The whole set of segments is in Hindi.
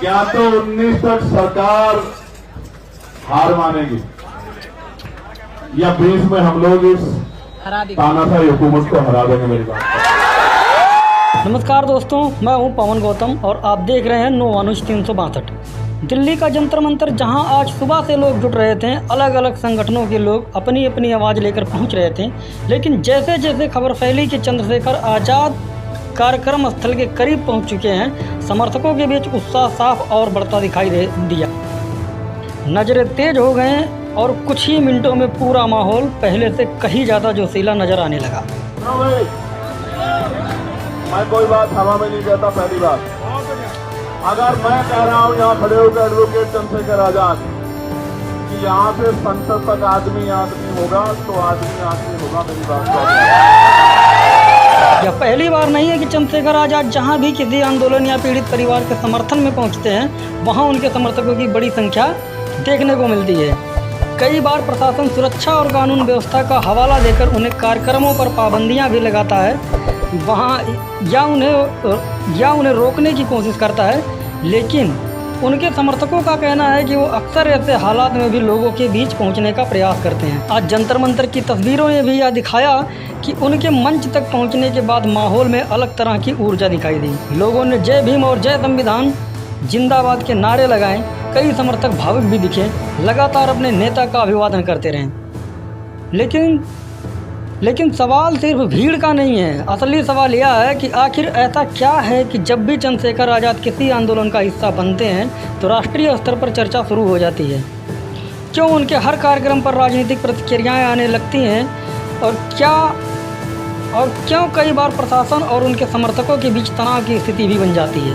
या तो 19 तक सरकार हार मानेगी या 20 में हम लोग इस तानाशाही हुकूमत को हरा देंगे। मेरी बात। नमस्कार दोस्तों, मैं हूं पवन गौतम और आप देख रहे हैं नो न्यूज 362। दिल्ली का जंतर मंतर, जहां आज सुबह से लोग जुट रहे थे, अलग अलग संगठनों के लोग अपनी अपनी आवाज़ लेकर पहुंच रहे थे, लेकिन जैसे जैसे खबर फैली कि चंद्रशेखर आज़ाद कार्यक्रम स्थल के करीब पहुंच चुके हैं, समर्थकों के बीच उत्साह साफ और बढ़ता दिखाई दिया। नज़रें तेज हो गए और कुछ ही मिनटों में पूरा माहौल पहले से कहीं ज़्यादा जोशीला नजर आने लगा। मैं कोई बात हवा में नहीं कहता। पहली बात, अगर मैं कह रहा हूँ यहाँ खड़े होकर एडवोकेट चंद्रशेखर आजाद कि यहाँ से संसद तक आदमी होगा तो आदमी होगा। मेरी बात। यह पहली बार नहीं है कि चंद्रशेखर आजाद जहां भी किसी आंदोलन या पीड़ित परिवार के समर्थन में पहुंचते हैं, वहां उनके समर्थकों की बड़ी संख्या देखने को मिलती है। कई बार प्रशासन सुरक्षा और कानून व्यवस्था का हवाला देकर उन्हें कार्यक्रमों पर पाबंदियां भी लगाता है, वहां या उन्हें रोकने की कोशिश करता है, लेकिन उनके समर्थकों का कहना है कि वो अक्सर ऐसे हालात में भी लोगों के बीच पहुंचने का प्रयास करते हैं। आज जंतर मंतर की तस्वीरों ने भी यह दिखाया कि उनके मंच तक पहुंचने के बाद माहौल में अलग तरह की ऊर्जा दिखाई दी। लोगों ने जय भीम और जय संविधान जिंदाबाद के नारे लगाए। कई समर्थक भावुक भी दिखे, लगातार अपने नेता का अभिवादन करते रहे। लेकिन सवाल सिर्फ भीड़ का नहीं है। असली सवाल यह है कि आखिर ऐसा क्या है कि जब भी चंद्रशेखर आज़ाद किसी आंदोलन का हिस्सा बनते हैं तो राष्ट्रीय स्तर पर चर्चा शुरू हो जाती है। क्यों उनके हर कार्यक्रम पर राजनीतिक प्रतिक्रियाएं आने लगती हैं और क्यों कई बार प्रशासन और उनके समर्थकों के बीच तनाव की स्थिति भी बन जाती है।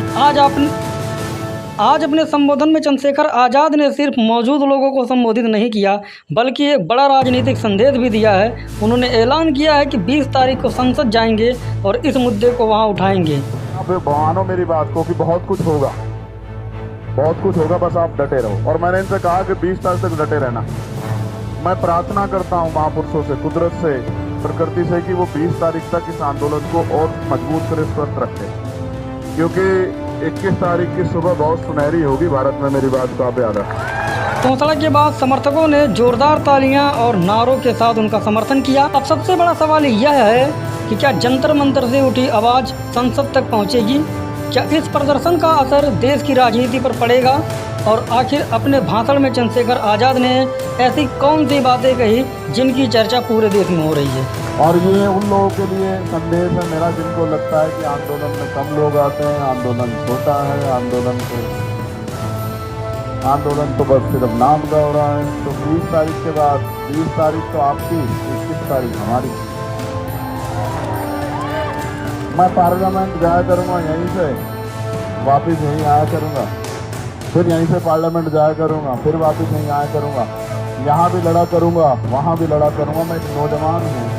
आज अपने संबोधन में चंद्रशेखर आज़ाद ने सिर्फ मौजूद लोगों को संबोधित नहीं किया, बल्कि एक बड़ा राजनीतिक संदेश भी दिया है। उन्होंने ऐलान किया है कि 20 तारीख को संसद जाएंगे और इस मुद्दे को वहां उठाएंगे। आप मानो मेरी बात को कि बहुत कुछ होगा, बस आप डटे रहो। और मैंने इनसे कहा कि 20 तारीख तक डटे रहना। मैं प्रार्थना करता हूँ महापुरुषों से, कुदरत से, प्रकृति से कि वो 20 तारीख तक इस आंदोलन को और मजबूत करे, स्वस्थ रखे, क्योंकि 21 तारीख की सुबह बहुत सुनहरी होगी भारत में। मेरी बात को आप याद रखें। घोषणा के बाद समर्थकों ने जोरदार तालियां और नारों के साथ उनका समर्थन किया। अब सबसे बड़ा सवाल यह है कि क्या जंतर मंतर से उठी आवाज़ संसद तक पहुंचेगी? क्या इस प्रदर्शन का असर देश की राजनीति पर पड़ेगा? और आखिर अपने भाषण में चंद्रशेखर आज़ाद ने ऐसी कौन सी बातें कही जिनकी चर्चा पूरे देश में हो रही है? और ये उन लोगों के लिए संदेश है मेरा जिनको लगता है कि आंदोलन में कम लोग आते हैं, आंदोलन छोटा है, आंदोलन तो बस सिर्फ नाम का हो रहा है। तो 20 तारीख के बाद, 20 तारीख तो आपकी, 21 तारीख हमारी। मैं पार्लियामेंट जाया करूँगा, यहीं से वापस यहीं आया करूँगा, फिर यहीं से पार्लियामेंट जाया करूँगा, फिर वापस यहीं आया करूँगा। यहाँ भी लड़ा करूँगा, वहाँ भी लड़ा करूँगा। मैं एक नौजवान हूँ।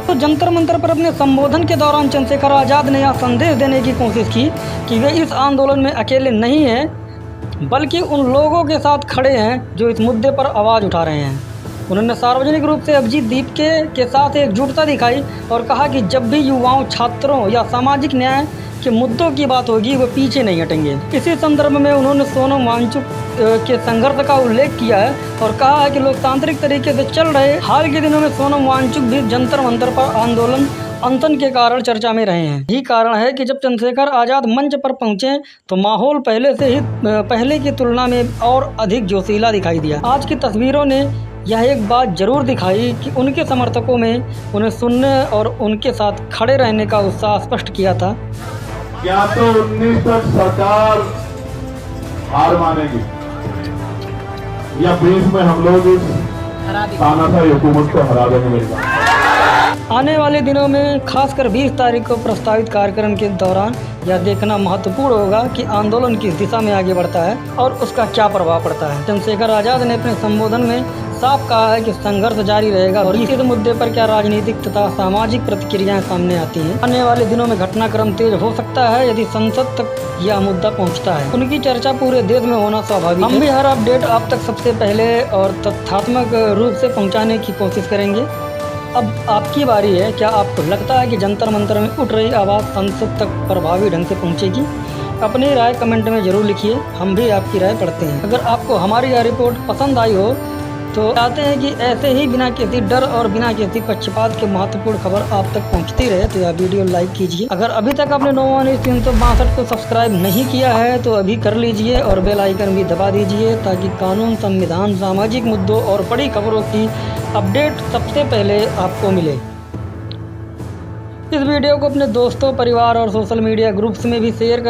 तो जंतर मंतर पर अपने संबोधन के दौरान चंद्रशेखर आज़ाद ने यह संदेश देने की कोशिश की कि वे इस आंदोलन में अकेले नहीं हैं, बल्कि उन लोगों के साथ खड़े हैं जो इस मुद्दे पर आवाज़ उठा रहे हैं। उन्होंने सार्वजनिक रूप से अभिजीत दीपके के साथ एकजुटता दिखाई और कहा कि जब भी युवाओं, छात्रों या सामाजिक न्याय के मुद्दों की बात होगी, वो पीछे नहीं हटेंगे। इसी संदर्भ में उन्होंने सोनम वांगचुक के संघर्ष का उल्लेख किया है और कहा है कि लोकतांत्रिक तरीके से चल रहे हाल के दिनों में सोनम वांगचुक भी जंतर मंतर पर आंदोलन अनशन के कारण चर्चा में रहे हैं। यही कारण है कि जब चंद्रशेखर आज़ाद मंच पर पहुंचे तो माहौल पहले की तुलना में और अधिक जोशीला दिखाई दिया। आज की तस्वीरों ने यह एक बात जरूर दिखाई कि उनके समर्थकों में उन्हें सुनने और उनके साथ खड़े रहने का उत्साह स्पष्ट किया था। या तो 19 तक सरकार हार मानेगी या 20 में हम लोग इस तानाशाही हुकूमत को हरा देंगे। मेरी बात। आने वाले दिनों में खासकर 20 तारीख को प्रस्तावित कार्यक्रम के दौरान यह देखना महत्वपूर्ण होगा कि आंदोलन किस दिशा में आगे बढ़ता है और उसका क्या प्रभाव पड़ता है। चंद्रशेखर आज़ाद ने अपने संबोधन में साफ कहा है कि संघर्ष जारी रहेगा और इस मुद्दे पर क्या राजनीतिक तथा सामाजिक प्रतिक्रियाएं सामने आती हैं। आने वाले दिनों में घटनाक्रम तेज हो सकता है यदि संसद तक यह मुद्दा पहुंचता है। उनकी चर्चा पूरे देश में होना स्वाभाविक है। हम भी हर अपडेट आप तक सबसे पहले और तथ्यात्मक रूप से पहुँचाने की कोशिश करेंगे। अब आपकी बारी है। क्या आपको लगता है कि जंतर मंतर में उठ रही आवाज़ संसद तक प्रभावी ढंग से पहुंचेगी? अपनी राय कमेंट में ज़रूर लिखिए, हम भी आपकी राय पढ़ते हैं। अगर आपको हमारी यह रिपोर्ट पसंद आई हो तो चाहते हैं कि ऐसे ही बिना किसी डर और बिना किसी पक्षपात के महत्वपूर्ण खबर आप तक पहुंचती रहे तो यह वीडियो लाइक कीजिए। अगर अभी तक आपने नोवा न्यूज़ 362 को सब्सक्राइब नहीं किया है तो अभी कर लीजिए और बेल आइकन भी दबा दीजिए ताकि कानून, संविधान, सामाजिक मुद्दों और बड़ी खबरों की अपडेट सबसे पहले आपको मिले। इस वीडियो को अपने दोस्तों, परिवार और सोशल मीडिया ग्रुप्स में भी शेयर करें।